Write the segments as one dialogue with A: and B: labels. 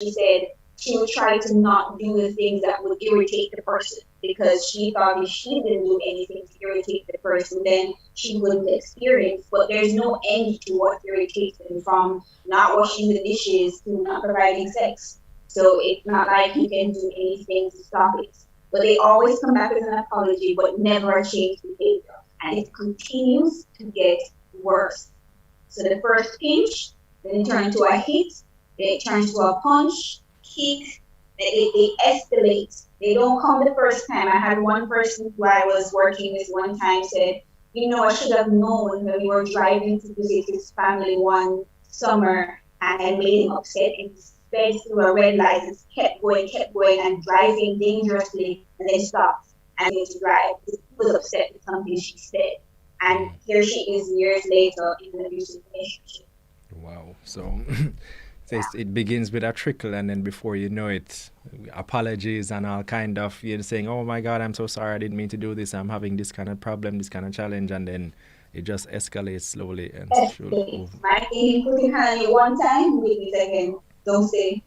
A: She said she would try to not do the things that would irritate the person because she thought if she didn't do anything to irritate the person, then she wouldn't experience. But there's no end to what irritates them, from not washing the dishes to not providing sex. So it's not like you can do anything to stop it. But they always come back with an apology, but never a change behavior. And it continues to get worse. So the first pinch, then it turns to a hit, then it turns to a punch, kick, they escalate. They don't come the first time. I had one person who I was working with one time said, I should have known when we were driving to visit his family one summer and I made him upset and he sped through a red light and kept going and driving dangerously and then stopped and continued to drive. He was upset with something she said. And here she is years later in an abusive relationship.
B: Wow. So it begins with a trickle, and then before you know it, apologies and all kind of you're saying, "Oh my God, I'm so sorry. I didn't mean to do this. I'm having this kind of problem, this kind of challenge," and then it just escalates slowly and surely.
A: Escalate. My thing, putting her on you one time, with it again. Don't say.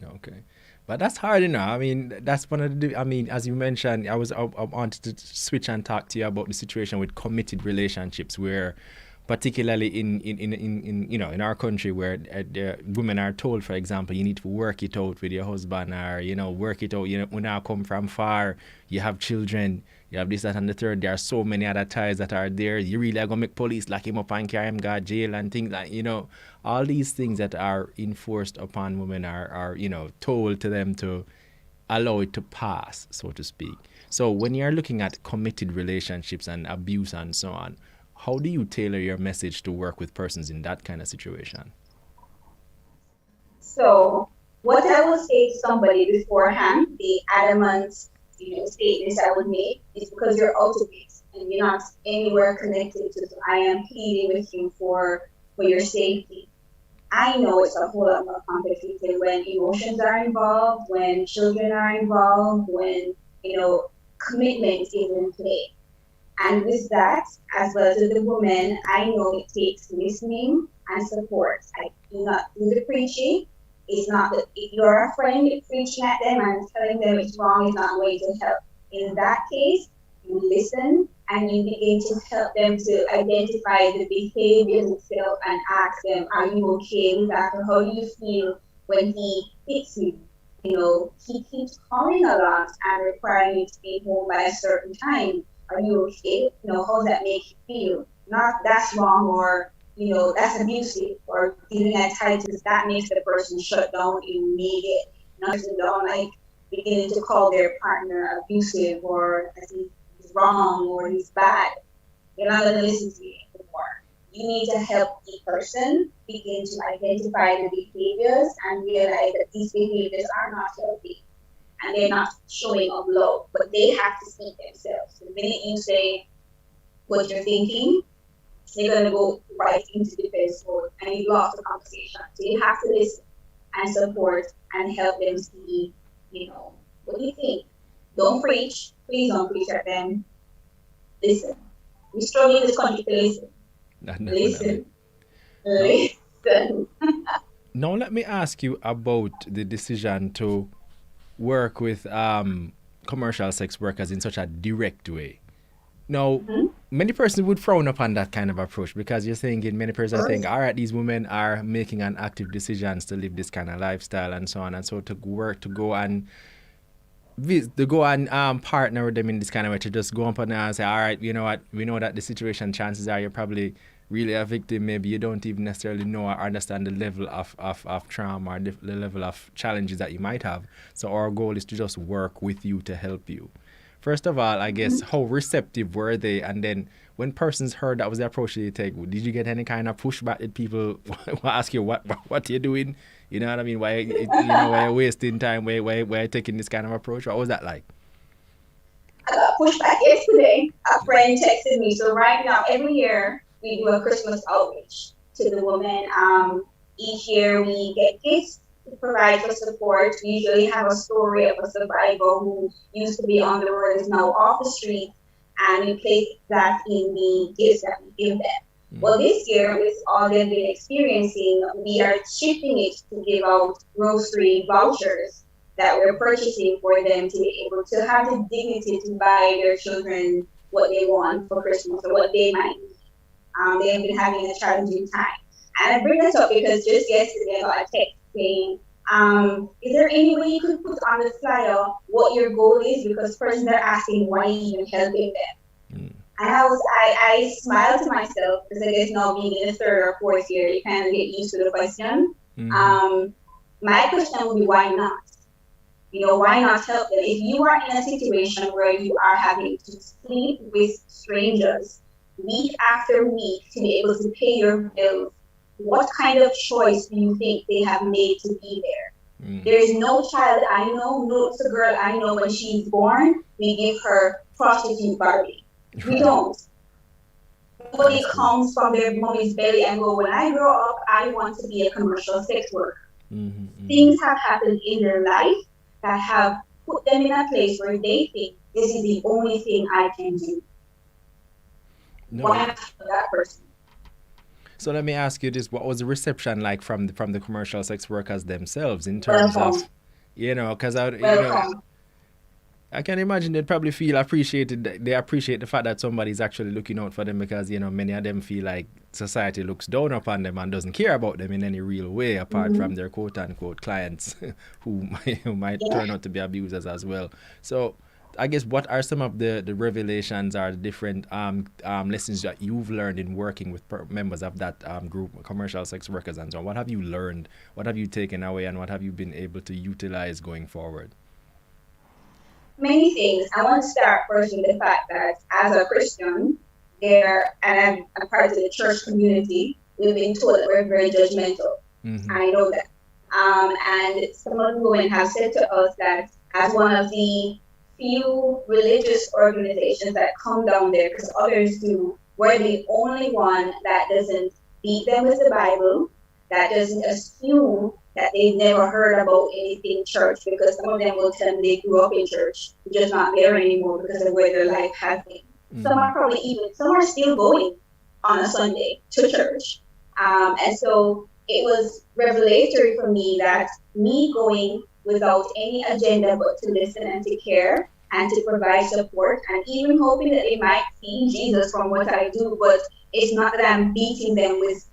B: Okay. But that's hard enough. I mean, that's one of the. I mean, as you mentioned, I wanted to switch and talk to you about the situation with committed relationships, where, particularly in our country, where the women are told, for example, you need to work it out with your husband, or work it out. When I come from far, you have children, you have this, that, and the third. There are so many other ties that are there. You really are gonna make police lock him up and carry him to jail and things like all these things that are enforced upon women are told to them to allow it to pass, so to speak. So when you're looking at committed relationships and abuse and so on, how do you tailor your message to work with persons in that kind of situation?
A: So, what I would say to somebody beforehand, the adamant, statements I would make is because you're out of it and you're not anywhere connected to. So I am pleading with you for your safety. I know it's a whole lot more complicated when emotions are involved, when children are involved, when commitment is in play. And with that, as well as with the woman, I know it takes listening and support. I do not do the preaching. It's not that if you're a friend preaching at them and telling them it's wrong is not going to help. In that case, you listen and you begin to help them to identify the behaviors itself and ask them, are you okay with that? Or how do you feel when he hits you? He keeps calling a lot and requiring you to be home by a certain time. Are you okay? How does that make you feel? Not that's wrong or that's abusive or giving that titles that makes the person shut down immediately. Not shut down like beginning to call their partner abusive or as he's wrong or he's bad. You're not gonna listen to you anymore. You need to help the person begin to identify the behaviors and realize that these behaviors are not healthy and they're not showing of love, but they have to see themselves. The minute you say what you're thinking, they're going to go right into defense mode and you lost the conversation. So you have to listen and support and help them see, what do you think? Don't preach. Please don't preach at them. Listen. We struggle in this country to listen.
B: Definitely.
A: Listen. Listen.
B: Now let me ask you about the decision to work with commercial sex workers in such a direct way. Now, many persons would frown upon that kind of approach because you're thinking, many persons think, all right, these women are making an active decisions to live this kind of lifestyle and so on. And so to work, to go and partner with them in this kind of way, to just go up and say, all right, you know what, we know that the situation, chances are you're probably really a victim. Maybe you don't even necessarily know or understand the level of trauma or the level of challenges that you might have. So our goal is to just work with you to help you. First of all, I guess, how receptive were they? And then when persons heard that was the approach that you take, did you get any kind of pushback? Did people ask you what you're doing? You know what I mean? Why you're wasting time? Why you're taking this kind of approach? What was that like?
A: I got pushback yesterday. A friend texted me. So right now, every year we do a Christmas outreach to the women. Each year we get gifts to provide for support. We usually have a story of a survivor who used to be on the road, is now off the street, and we place that in the gifts that we give them. Well, this year, with all they've been experiencing, we are shifting it to give out grocery vouchers that we're purchasing for them to be able to have the dignity to buy their children what they want for Christmas or what they might need. They have been having a challenging time. And I bring this up because just yesterday I got a text saying, is there any way you could put on the flyer what your goal is? Because persons are asking why you even helping them.
B: Mm.
A: And I smiled to myself because I guess now being in the third or fourth year, you kind of get used to the question.
B: Mm-hmm.
A: Um, my question would be, why not? You know, why not help them? If you are in a situation where you are having to sleep with strangers week after week to be able to pay your bills, what kind of choice do you think they have made to be there?
B: Mm.
A: There is no child I know, no little girl I know when she's born, we give her prostitute Barbie. We
B: Right.
A: don't. Nobody
B: That's true.
A: comes from their mommy's belly and go, when I grow up, I want to be a commercial sex worker.
B: Mm-hmm. Mm-hmm.
A: Things have happened in their life that have put them in a place where they think this is the only thing I can do.
B: No.
A: Why not for that person?
B: So let me ask you this: what was the reception like from the commercial sex workers themselves in terms
A: Welcome.
B: of, you know, because
A: Welcome.
B: I can imagine they'd probably feel appreciated. They appreciate the fact that somebody's actually looking out for them because, many of them feel like society looks down upon them and doesn't care about them in any real way apart
A: Mm-hmm.
B: from their quote unquote clients who might
A: Yeah.
B: turn out to be abusers as well. So I guess what are some of the revelations or the different lessons that you've learned in working with members of that group, commercial sex workers and so on? What have you learned? What have you taken away and what have you been able to utilize going forward?
A: Many things. I want to start first with the fact that as a Christian, and I'm a part of the church community, we've been told that we're very judgmental.
B: Mm-hmm.
A: I know that. And some of the women have said to us that as one of the few religious organizations that come down there, because others do, we're the only one that doesn't beat them with the Bible, that doesn't assume that they've never heard about anything church, because some of them will tell me they grew up in church, just not there anymore because of where their life has been. Some
B: Mm-hmm.
A: are probably some are still going on a Sunday to church. And so it was revelatory for me that me going without any agenda but to listen and to care and to provide support and even hoping that they might see Jesus from what I do, but it's not that I'm beating them with,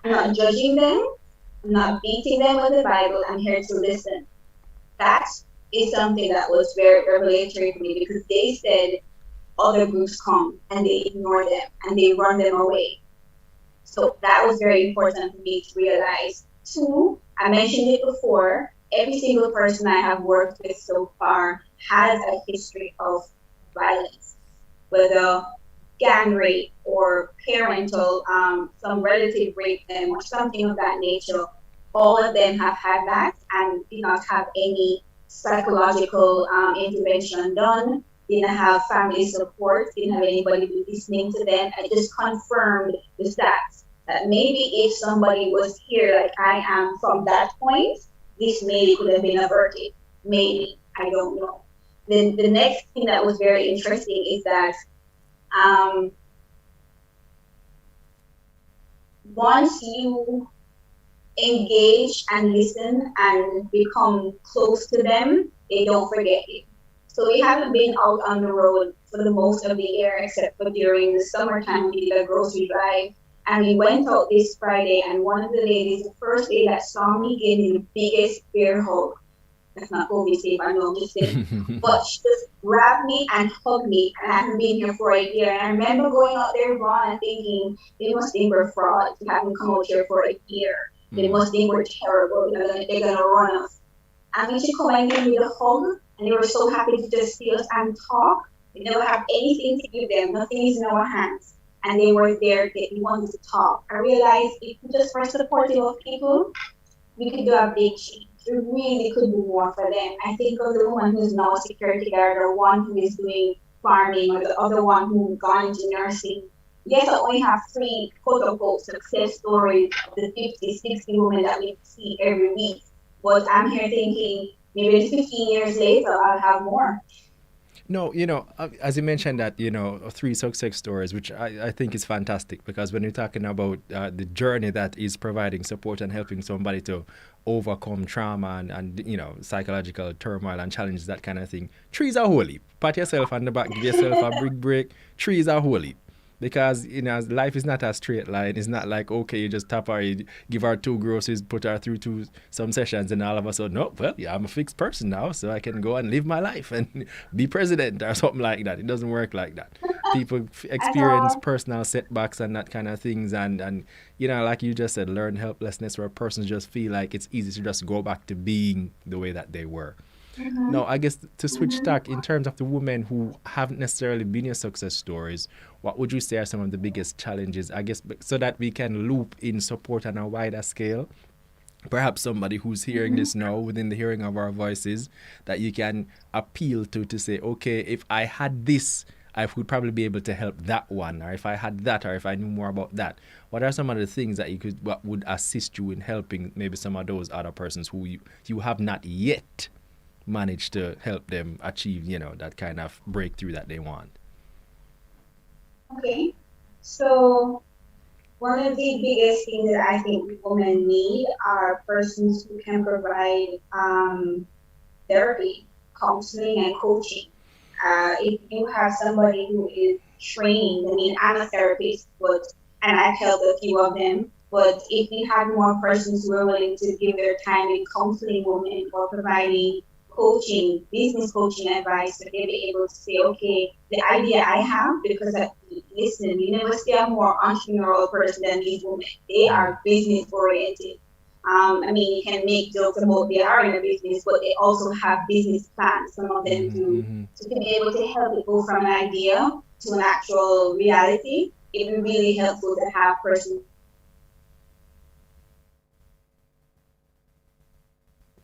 A: I'm not judging them, I'm not beating them with the Bible, I'm here to listen. That is something that was very revelatory for me because they said other groups come and they ignore them and they run them away. So that was very important for me to realize. Two, I mentioned it before, every single person I have worked with so far has a history of violence, whether gang rape or parental, some relative raped them or something of that nature. All of them have had that and did not have any psychological intervention done, didn't have family support, didn't have anybody listening to them. I just confirmed the stats that maybe if somebody was here like I am from that point, this maybe could have been averted. Maybe, I don't know. Then the next thing that was very interesting is that um, once you engage and listen and become close to them, they don't forget you. So we haven't been out on the road for the most of the year, except for during the summertime we did a grocery drive. And we went out this Friday, and one of the ladies, the first day that saw me, gave me the biggest bear hug. That's not COVID safe, I know, I'm just saying. But she just grabbed me and hugged me, and I haven't been here for a year. And I remember going out there, Vaughn, and thinking, they must think we're frauds. We haven't come out here for a year. They must think we're terrible. They're gonna run us. And when she come and give me the hug, and they were so happy to just see us and talk. We never have anything to give them. Nothing is in our hands. And they were there. They wanted to talk. I realized if we just were supportive of people, we could do a big change. We really could do more for them. I think of the woman who's now a security guard, or one who is doing farming, or the other one who gone into nursing. Yes, I only have three quote unquote success stories of the 50, 60 women that we see every week. But I'm here thinking maybe 15 years later I'll have more.
B: No, as you mentioned that, three success stories, which I think is fantastic because when you're talking about the journey that is providing support and helping somebody to overcome trauma and psychological turmoil and challenges, that kind of thing, trees are holy. Pat yourself on the back, give yourself a big break. Trees are holy. Because life is not a straight line. It's not like, okay, you just tap her, you give her two groceries, put her through some sessions, and all of a sudden, no, well, yeah, I'm a fixed person now, so I can go and live my life and be president or something like that. It doesn't work like that. People
A: At
B: experience
A: all.
B: personal setbacks and that kind of things, and like you just said, learn helplessness where persons just feel like it's easy to just go back to being the way that they were.
A: Mm-hmm.
B: No, I guess to switch
A: Mm-hmm.
B: tack in terms of the women who haven't necessarily been your success stories, what would you say are some of the biggest challenges? I guess so that we can loop in support on a wider scale. Perhaps somebody who's hearing
A: Mm-hmm.
B: this now within the hearing of our voices that you can appeal to say, okay, if I had this, I would probably be able to help that one, or if I had that, or if I knew more about that. What are some of the things that what would assist you in helping maybe some of those other persons who you have not yet manage to help them achieve, that kind of breakthrough that they want.
A: Okay. So one of the biggest things that I think women need are persons who can provide therapy, counseling, and coaching. If you have somebody who is trained, I mean, I'm a therapist, but and I've helped a few of them. But if we had more persons who are willing to give their time in counseling women or providing coaching, business coaching advice, so they'll be able to say, okay, the idea I have, because listen, you never see a more entrepreneurial person than these women. They
B: Mm.
A: are business oriented. I mean, you can make jokes about they are in a business, but they also have business plans. Some of them
B: Mm-hmm,
A: do.
B: mm-hmm.
A: So to be able to help it go from an idea to an actual reality, it would be really helpful to have persons.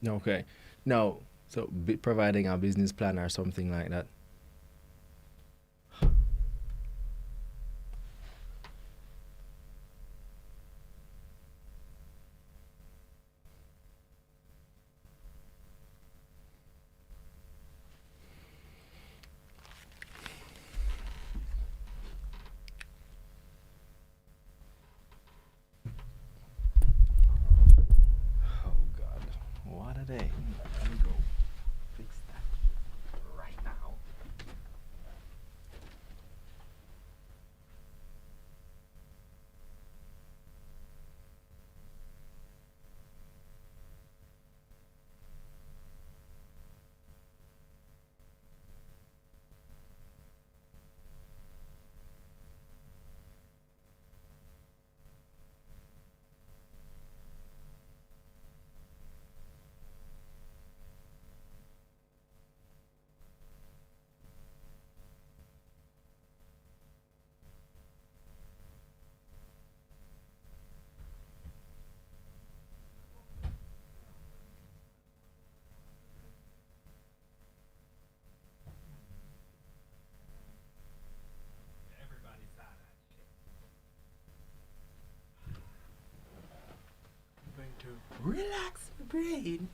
B: Okay. Now, so providing a business plan or something like that. Oh God, what a day! Let me go fix that right now. Everybody saw that shit. I'm going to relax my brain.